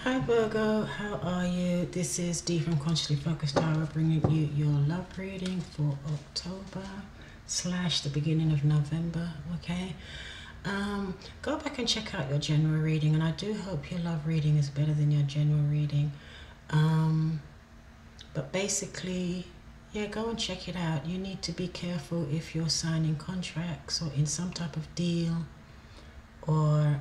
Hi Virgo, how are you? This is Dee from Consciously Focused Tarot, bringing you your love reading for October / the beginning of November. Okay, go back and check out your general reading, and I do hope your love reading is better than your general reading. But basically, yeah, go and check it out. You need to be careful if you're signing contracts or in some type of deal, or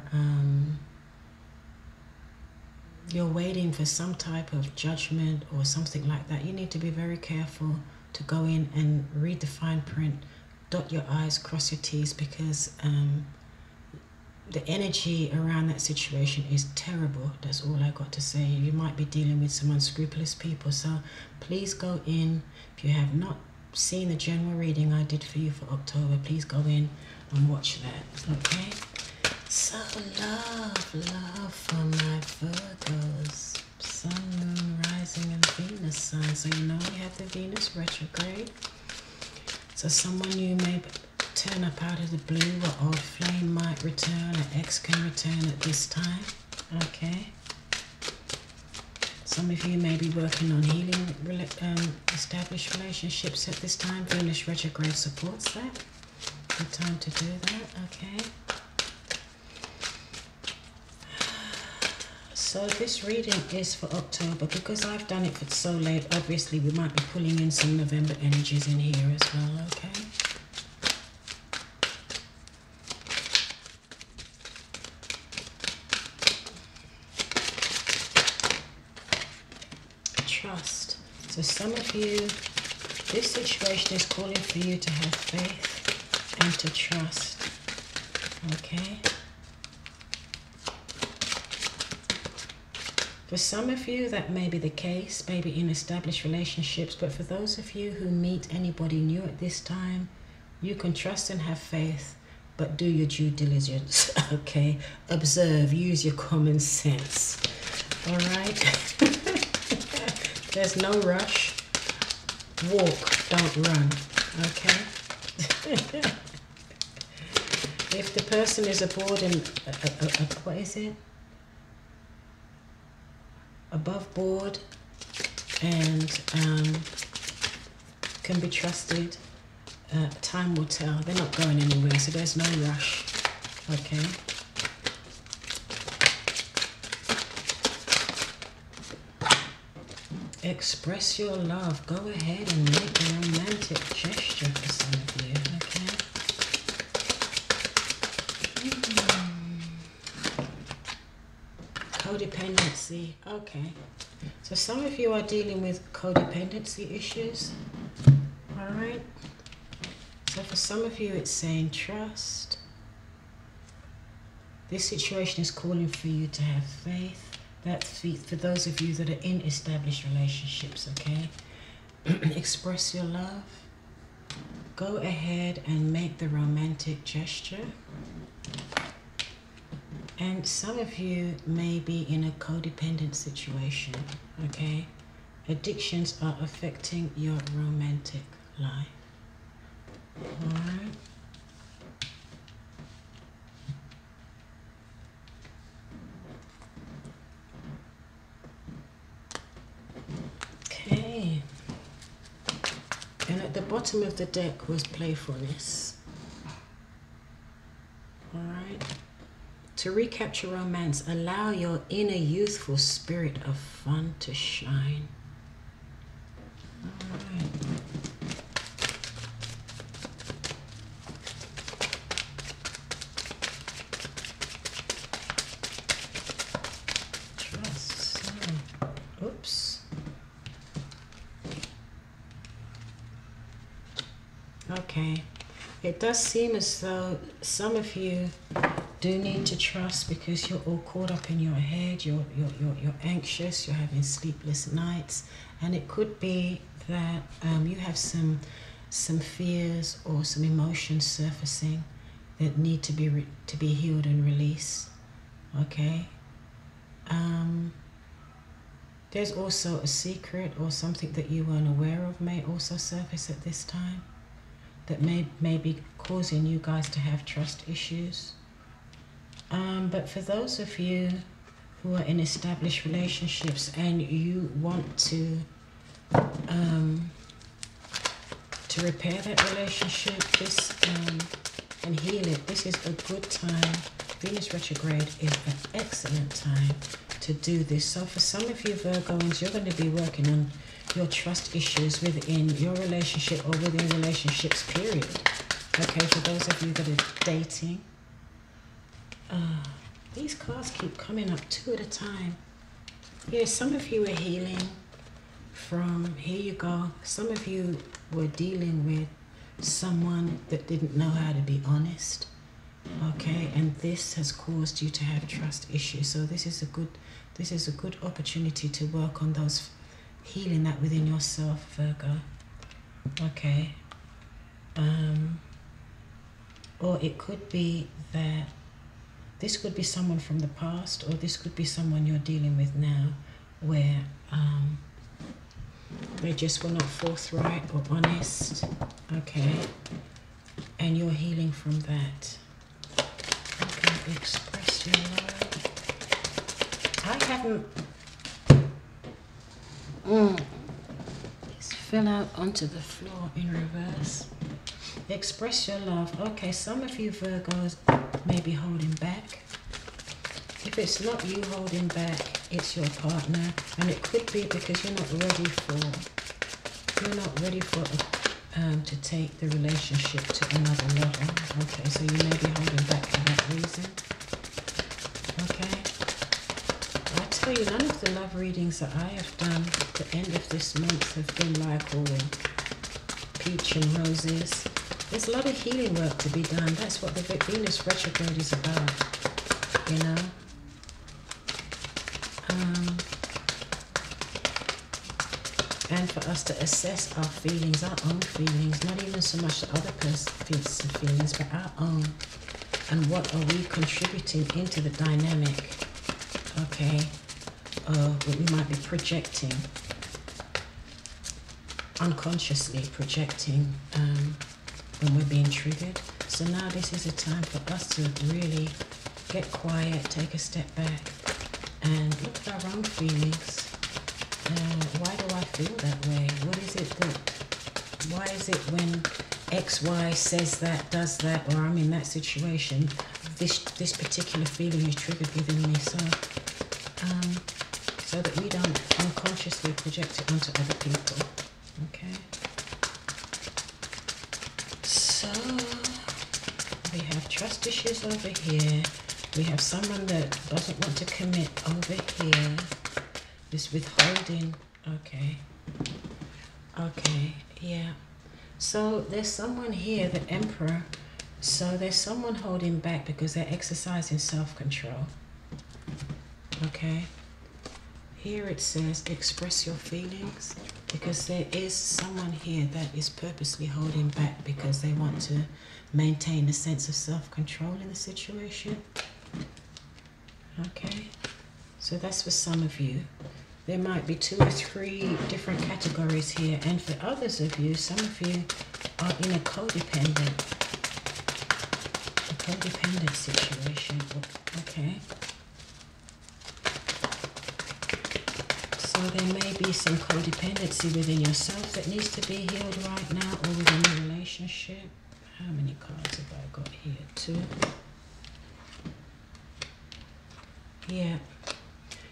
you're waiting for some type of judgment or something like that. You need to be very careful to go in and read the fine print, dot your I's, cross your T's, because the energy around that situation is terrible. That's all I got to say. You might be dealing with some unscrupulous people, so please go in. If you have not seen the general reading I did for you for October, please go in and watch that. Okay, so love for my Virgos, Sun, Moon, Rising and Venus sign. So you know we have the Venus retrograde. So someone you may turn up out of the blue, or old flame might return, an ex can return at this time. Okay, some of you may be working on healing established relationships at this time. Venus retrograde supports that. Good time to do that. Okay, so this reading is for October. Because I've done it for so late, obviously we might be pulling in some November energies in here as well. Okay, trust. So some of you, this situation is calling for you to have faith and to trust. Okay, for some of you that may be the case, maybe in established relationships, but for those of you who meet anybody new at this time, you can trust and have faith, but do your due diligence. Okay, observe, use your common sense. All right. There's no rush. Walk, don't run. Okay. If the person is aboard and what is it? Above board and can be trusted, time will tell. They're not going anywhere, so there's no rush. Okay. Express your love. Go ahead and make a romantic gesture for some of you. Okay. Codependency. Okay. So some of you are dealing with codependency issues. All right. So for some of you, it's saying trust. This situation is calling for you to have faith. That's for those of you that are in established relationships, okay? Express your love. Go ahead and make the romantic gesture. And some of you may be in a codependent situation, okay? Addictions are affecting your romantic life. All right? And at the bottom of the deck was playfulness. All right. To recapture romance, allow your inner youthful spirit of fun to shine. All right. Trust. Oops. Okay, it does seem as though some of you do need to trust because you're all caught up in your head. You're anxious. You're having sleepless nights, and it could be that you have some fears or some emotions surfacing that need to be healed and released. Okay. There's also a secret or something that you weren't aware of may also surface at this time, that may be causing you guys to have trust issues. But for those of you who are in established relationships and you want to repair that relationship, and heal it, this is a good time. Venus retrograde is an excellent time to do this. So for some of you Virgoans, you're going to be working on your trust issues within your relationship or within relationships, period. Okay, for those of you that are dating, these cards keep coming up 2 at a time. Yeah, some of you are healing from, here you go, some of you were dealing with someone that didn't know how to be honest. Okay, and this has caused you to have trust issues. So this is a good opportunity to work on those, healing that within yourself, Virgo. Okay. Or it could be that this could be someone from the past, or this could be someone you're dealing with now, where they just were not forthright or honest. Okay, and you're healing from that. Okay, express your love. I haven't. It's fell out onto the floor in reverse. Express your love. Okay, some of you Virgos may be holding back. If it's not you holding back, it's your partner, and it could be because you're not ready for to take the relationship to another level. Okay, so you may be holding back for that reason. Okay, I tell you, none of the love readings that I have done at the end of this month have been like all peach and roses. There's a lot of healing work to be done. That's what the Venus retrograde is about, you know. And for us to assess our feelings, our own feelings, not even so much the other person's feelings, but our own, and what are we contributing into the dynamic, okay, what we might be projecting, unconsciously projecting when we're being triggered. So now this is a time for us to really get quiet, take a step back, and look at our own feelings. Why do I feel that way? What is it why is it when XY says that, does that, or I'm in that situation, this particular feeling is triggered within me? So that we don't unconsciously project it onto other people. Okay. So we have trust issues over here. We have someone that doesn't want to commit over here. This withholding. Okay. Okay, yeah. So there's someone here, the Emperor. So there's someone holding back because they're exercising self-control. Okay. Here it says express your feelings, because there is someone here that is purposely holding back because they want to maintain a sense of self-control in the situation. Okay. So that's for some of you. There might be 2 or 3 different categories here, and for others of you, some of you are in a codependent situation. Okay. So there may be some codependency within yourself that needs to be healed right now, or within a relationship. How many cards have I got here? 2. Yeah.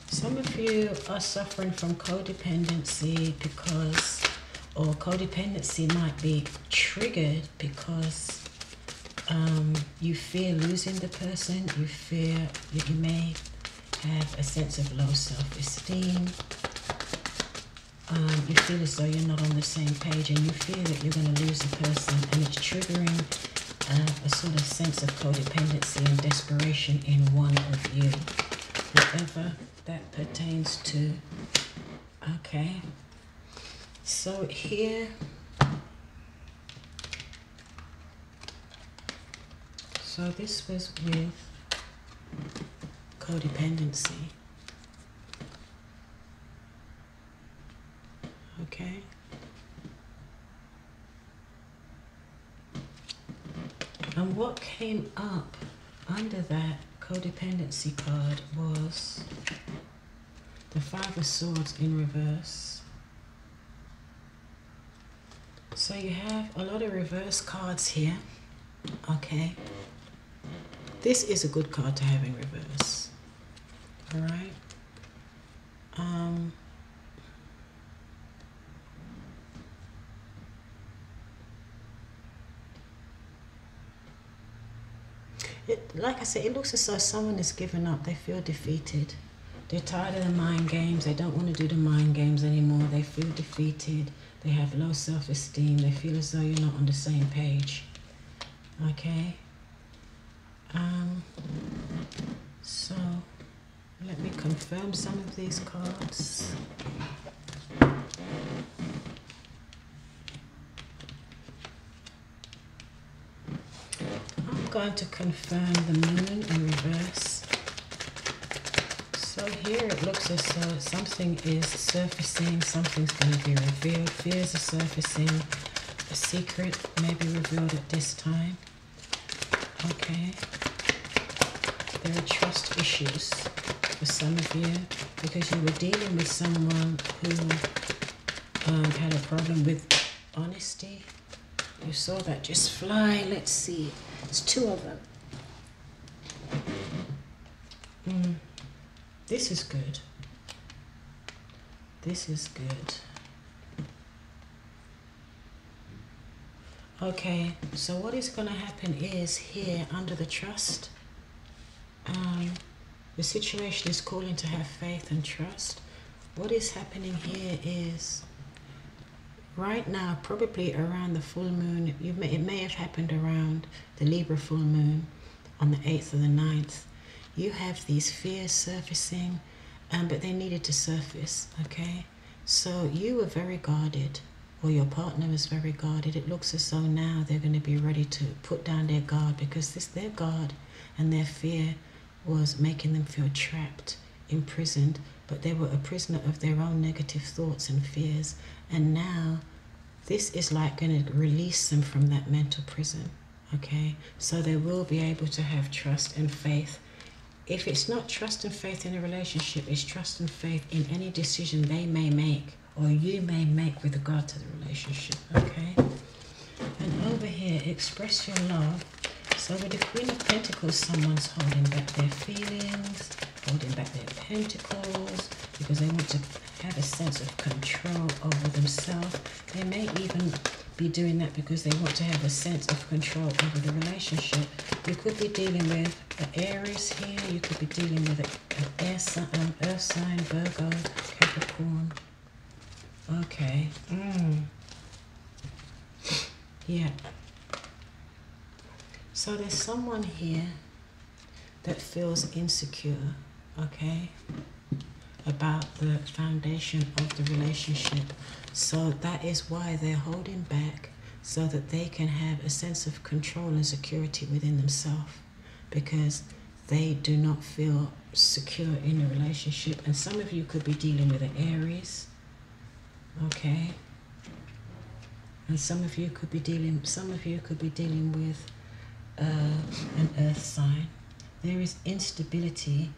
Some of you are suffering from codependency because, or codependency might be triggered because you fear losing the person. You fear that you may have a sense of low self-esteem. You feel as though you're not on the same page, and you fear that you're going to lose the person, and it's triggering a sort of sense of codependency and desperation in one of you, whatever that pertains to. Okay, so here, so this was with codependency. Okay. And what came up under that codependency card was The Five of Swords in reverse. So you have a lot of reverse cards here. Okay. This is a good card to have in reverse. All right. Like I said, it looks as though someone has given up. They feel defeated. They're tired of the mind games. They don't want to do the mind games anymore. They feel defeated. They have low self-esteem. They feel as though you're not on the same page. Okay. So let me confirm some of these cards. I'm going to confirm the moon in reverse. So here it looks as though something is surfacing, something's going to be revealed. Fears are surfacing. A secret may be revealed at this time. Okay. There are trust issues for some of you because you were dealing with someone who had a problem with honesty. You saw that just fly. Let's see. It's two of them. This is good. This is good. Okay, so what is going to happen is here under the trust, the situation is calling to have faith and trust. What is happening here is right now, probably around the full moon, it may have happened around the Libra full moon on the 8th or the 9th. You have these fears surfacing, but they needed to surface, okay? So you were very guarded, or your partner was very guarded. It looks as though now they're going to be ready to put down their guard because their guard and their fear was making them feel trapped, imprisoned, but they were a prisoner of their own negative thoughts and fears. And now this is like going to release them from that mental prison, okay? So they will be able to have trust and faith. If it's not trust and faith in a relationship, it's trust and faith in any decision they may make or you may make with regard to the relationship, okay? And over here, express your love. So with the Queen of Pentacles, someone's holding back their feelings, holding back their pentacles, because they want to have a sense of control over themselves. They may even be doing that because they want to have a sense of control over the relationship. You could be dealing with an Aries here. You could be dealing with an earth sign, Virgo, Capricorn. Okay. Yeah. So there's someone here that feels insecure, okay, about the foundation of the relationship. So that is why they're holding back, so that they can have a sense of control and security within themselves, because they do not feel secure in a relationship. And some of you could be dealing with an Aries, okay, and some of you could be dealing with an earth sign. There is instability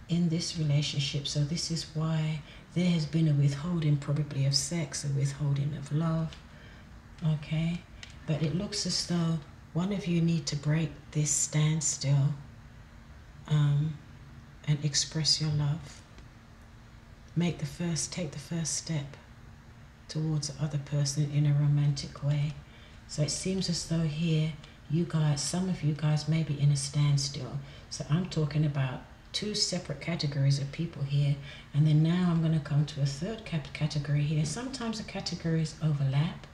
in this relationship, so this is why there has been a withholding probably of sex, a withholding of love, okay? But it looks as though one of you need to break this standstill and express your love. Take the first step towards the other person in a romantic way. So it seems as though here you guys, some of you guys may be in a standstill. So I'm talking about two separate categories of people here, and then now I'm going to come to a third category here. Sometimes the categories overlap,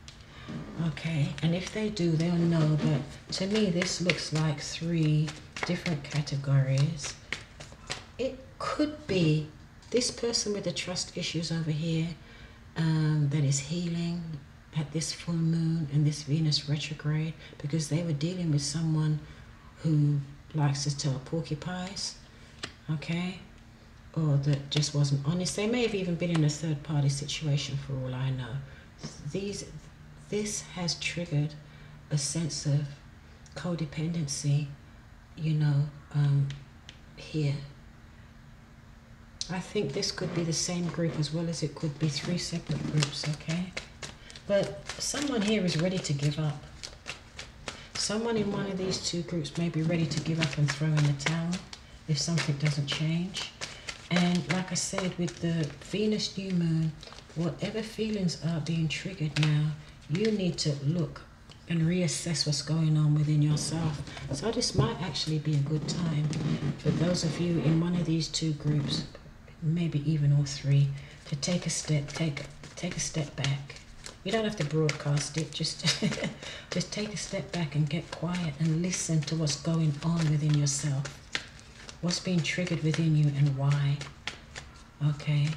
okay, and if they do, they'll know, but to me this looks like three different categories. It could be this person with the trust issues over here that is healing at this full moon and this Venus retrograde, because they were dealing with someone who likes to tell porcupines, okay, or that just wasn't honest. They may have even been in a third-party situation for all I know. This has triggered a sense of codependency, you know, here. I think this could be the same group as well as it could be 3 separate groups, okay? But someone here is ready to give up. Someone in one of these 2 groups may be ready to give up and throw in the towel if something doesn't change. And like I said, with the Venus new moon, whatever feelings are being triggered now, you need to look and reassess what's going on within yourself. So this might actually be a good time for those of you in one of these 2 groups, maybe even all 3, to take a step back. You don't have to broadcast it, just just take a step back and get quiet and listen to what's going on within yourself. What's being triggered within you and why. Okay.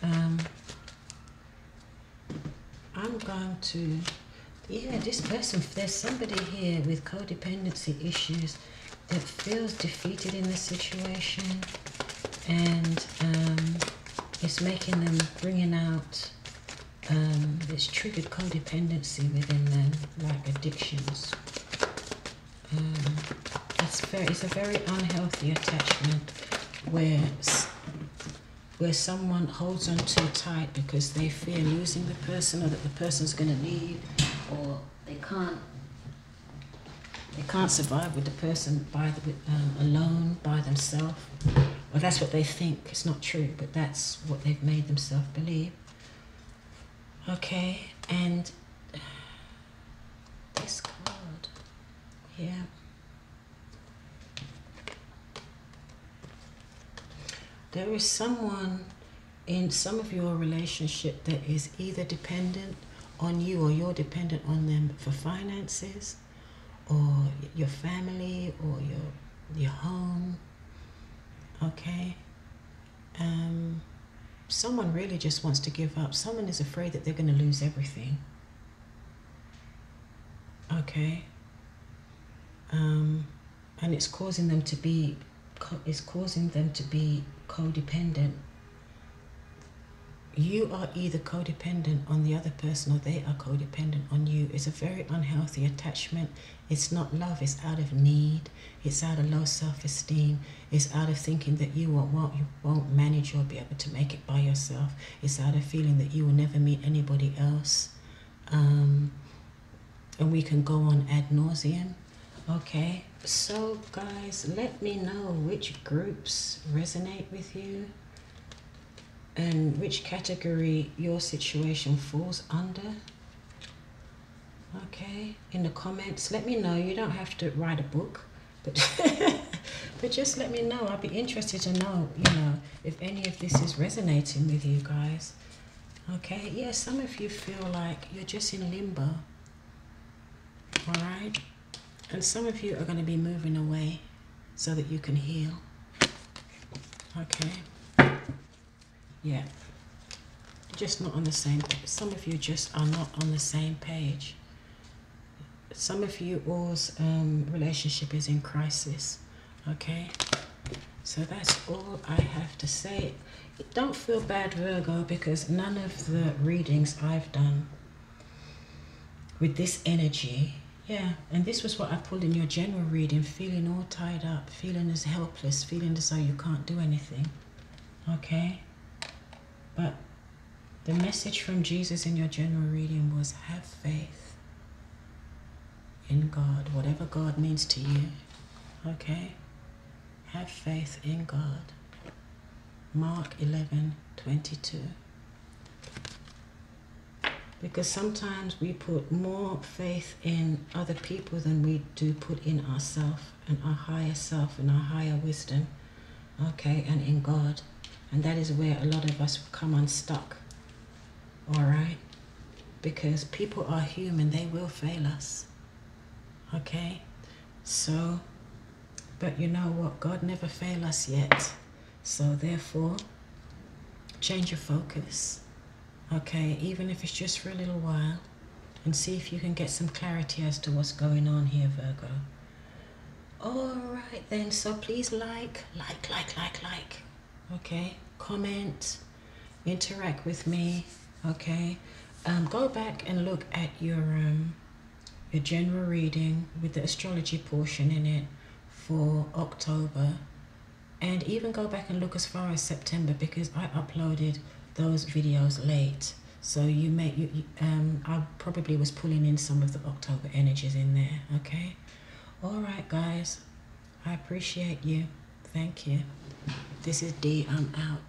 I'm going to, yeah, this person, there's somebody here with codependency issues that feels defeated in this situation, and it's making them, bringing out this triggered codependency within them, like addictions. It's a very unhealthy attachment where someone holds on too tight because they fear losing the person, or that the person's going to leave, or they can't survive with the person alone by themselves. Well, that's what they think. It's not true, but that's what they've made themselves believe. Okay, and this card, yeah. There is someone in some of your relationship that is either dependent on you or you're dependent on them for finances, or your family, or your home. Okay. Someone really just wants to give up. Someone is afraid that they're going to lose everything. Okay. And it's causing them to be codependent. You are either codependent on the other person, or they are codependent on you. It's a very unhealthy attachment. It's not love, it's out of need. It's out of low self-esteem. It's out of thinking that you won't manage or be able to make it by yourself. It's out of feeling that you will never meet anybody else. And we can go on ad nauseum. Okay, so guys, let me know which groups resonate with you and which category your situation falls under. Okay, in the comments, let me know. You don't have to write a book, but but just let me know. I'll be interested to know, if any of this is resonating with you guys. Okay, yeah, some of you feel like you're just in limbo. All right, and some of you are going to be moving away so that you can heal. Okay. Yeah, just not on the same page. Some of you just are not on the same page. Some of you all's relationship is in crisis. Okay, so that's all I have to say. Don't feel bad, Virgo, because none of the readings I've done with this energy, yeah, and this was what I pulled in your general reading, feeling all tied up, feeling as helpless, feeling as though you can't do anything. Okay. But the message from Jesus in your general reading was, have faith in God, whatever God means to you. Okay? Have faith in God. Mark 11:22. Because sometimes we put more faith in other people than we do put in ourselves and our higher self and our higher wisdom. Okay? And in God. And that is where a lot of us come unstuck. All right? Because people are human. They will fail us. Okay? So, but you know what? God never failed us yet. So therefore, change your focus. Okay? Even if it's just for a little while. And see if you can get some clarity as to what's going on here, Virgo. All right then. So please like. Okay, comment, interact with me. Okay, go back and look at your general reading with the astrology portion in it for October And even go back and look as far as September, because I uploaded those videos late. So you may, I probably was pulling in some of the October energies in there, okay? All right, guys. I appreciate you. Thank you. This is D. I'm out.